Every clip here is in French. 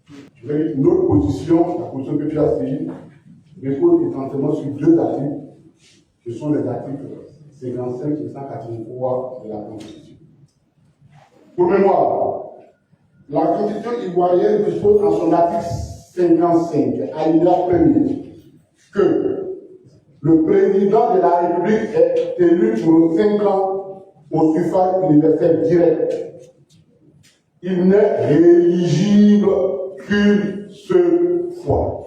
Je vais dire une autre position, la position que tu as suivie, repose essentiellement sur deux articles. Ce sont les articles 55 et 183 de la Constitution. Pour mémoire, la Constitution ivoirienne dispose en son article 55, alinéa 1er, que le président de la République est élu pour 5 ans au suffrage universel direct. Il n'est rééligible qu'une seule fois.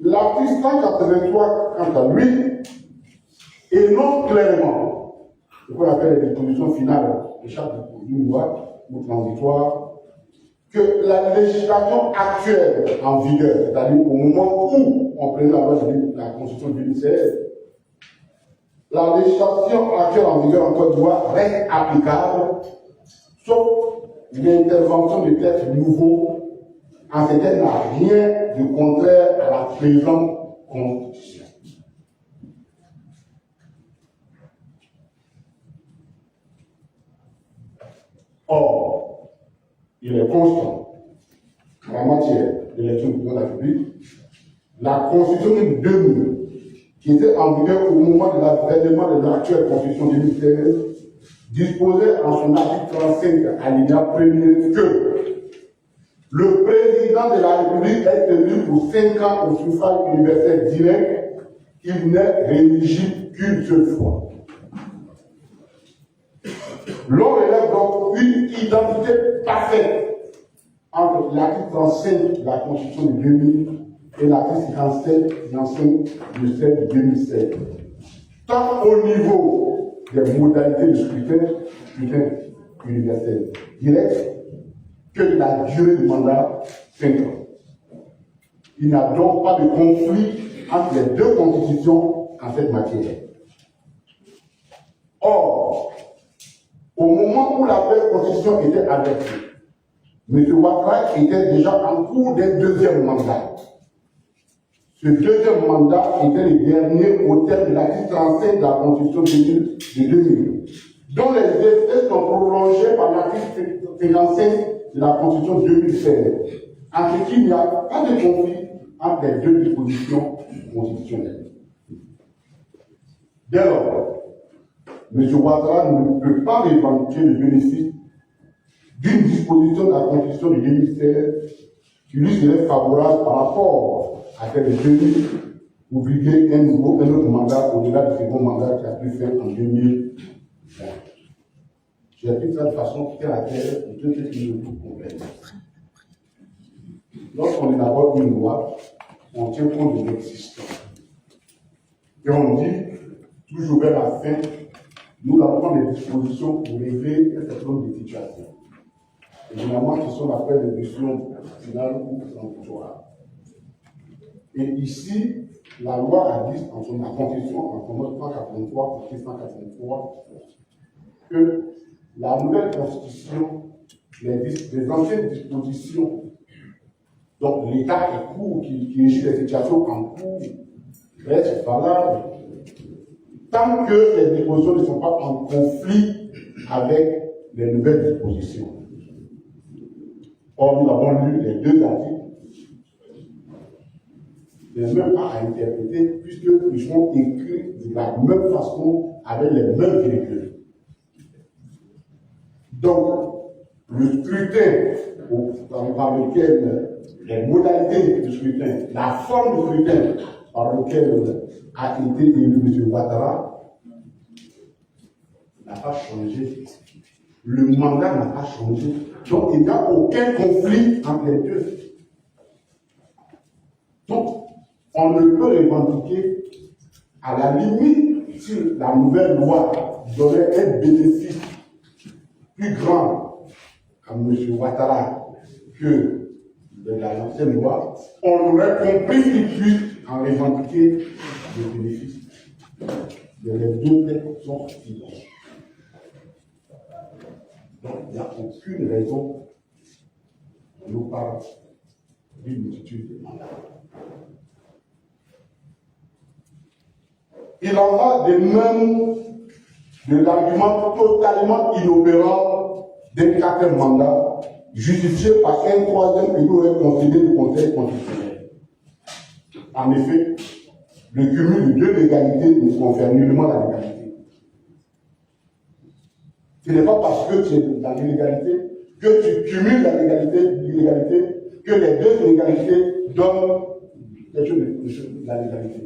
L'article 183, quant à lui, énonce clairement ce qu'on appelle les dispositions finales de chaque loi ou transitoire, que la législation actuelle en vigueur, c'est-à-dire au moment où on prenait la Constitution de 2016, la législation actuelle en vigueur en Côte d'Ivoire reste applicable, sauf l'intervention de textes nouveaux, en fait, elle n'a rien de contraire à la présente Constitution. Or, il est constant en matière d'élection du président de la République, la Constitution de 2000, qui était en vigueur au moment de l'avènement de l'actuelle Constitution 2016, disposait en son article 35, alinéa 1er, que le président de la République est élu pour 5 ans au suffrage universel direct, il n'est rééligible qu'une seule fois. L'on relève donc une identité parfaite entre l'article 35 de la Constitution de 2000 et l'article 57 de celle de 2016, tant au niveau des modalités de scrutin universel direct, que de la durée du mandat 5 ans. Il n'y a donc pas de conflit entre les deux constitutions en cette matière. Or, au moment où la première constitution était adoptée, M. Ouattara était déjà en cours d'un deuxième mandat. Ce deuxième mandat était le dernier au terme de l'article 35 de la Constitution de 2000, dont les effets sont prolongés par l'article 55 de la Constitution 2016, en ce qu'il n'y a pas de conflit entre les deux dispositions constitutionnelles. Dès lors, M. Ouattara ne peut pas revendiquer le bénéfice d'une disposition de la Constitution de 2016 qui lui serait favorable par rapport à celle de 2000 pour briguer un autre mandat au-delà du second mandat qui a pu faire en 2020. J'ai pris ça de façon terre à terre pour deux questions tout complètes. Lorsqu'on élabore une loi, on tient compte de l'existant. Et on dit, toujours vers la fin, nous avons des dispositions pour régler un certain nombre de situations. Évidemment, ce sont après les décisions finales ou transitoires. Et ici, la loi a dit, en son Constitution, en son 183, 183, que la nouvelle Constitution, les anciennes dispositions, donc l'État est court, qui régit les situations en cours, restent valables, tant que ces dispositions ne sont pas en conflit avec les nouvelles dispositions. Or, nous avons lu les deux articles, les mêmes à interpréter, puisqu'ils sont écrits de la même façon, avec les mêmes véhicules. Donc, le scrutin par lequel les modalités du scrutin, la forme du scrutin par lequel a été élu M. Ouattara n'a pas changé. Le mandat n'a pas changé. Donc, il n'y a aucun conflit entre les deux. Donc, on ne peut revendiquer, à la limite, si la nouvelle loi donnait un bénéfice plus grand à M. Ouattara que de l'ancienne loi, on aurait compris qu'il puisse en revendiquer le bénéfice. Mais les deux textes sont suffisants. Donc, il n'y a aucune raison de nous parler d'une multitude de mandats. Il en va de même de l'argument totalement inopérant d'un quatrième mandat, justifié par un troisième que nous avons concédé le Conseil constitutionnel. En effet, le cumul de deux légalités nous confère nullement la légalité. Ce n'est pas parce que tu es dans l'illégalité que tu cumules la l'illégalité, que les deux légalités donnent quelque chose de la légalité.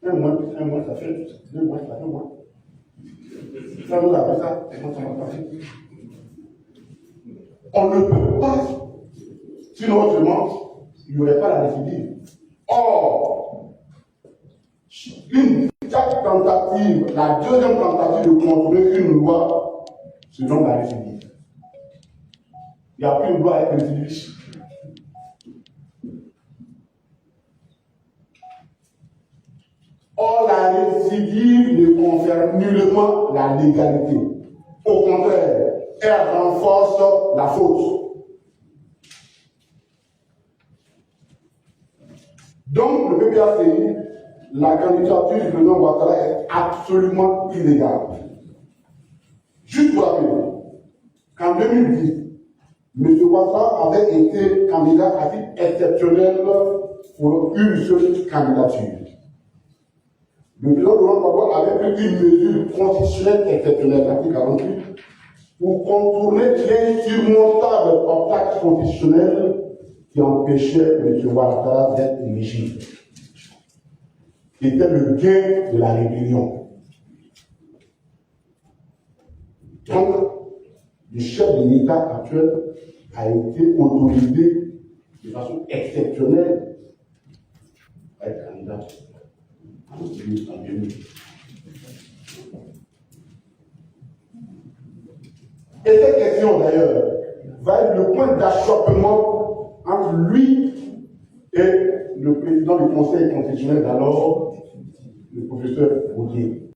Un mois, ça fait 2 mois, ça fait 1 mois. Ça nous appelle ça, et quand ça va passer. On ne peut pas, sinon autrement, il n'y aurait pas la récidive. Or, chaque tentative, la deuxième tentative de contrôler une loi, se donne la récidive. Il n'y a plus une loi avec récidive. Or, la récidive ne confère nullement la légalité. Au contraire, elle renforce la faute. Donc, le PPACI, la candidature du président Ouattara est absolument illégale. Juste pour rappeler qu'en 2010, M. Ouattara avait été candidat à titre exceptionnel pour une seule candidature. Le président Laurent Gbagbo avait pris une mesure constitutionnelle exceptionnelle, l'article 48, pour contourner l'insurmontable obstacle constitutionnel qui empêchait M. Ouattara d'être éligible. C'était le gain de la rébellion. Donc, le chef de l'État actuel a été autorisé de façon exceptionnelle à être candidat en 2000. Et cette question, d'ailleurs, va être le point d'achoppement entre lui et le président du Conseil constitutionnel d'alors, le professeur Gautier.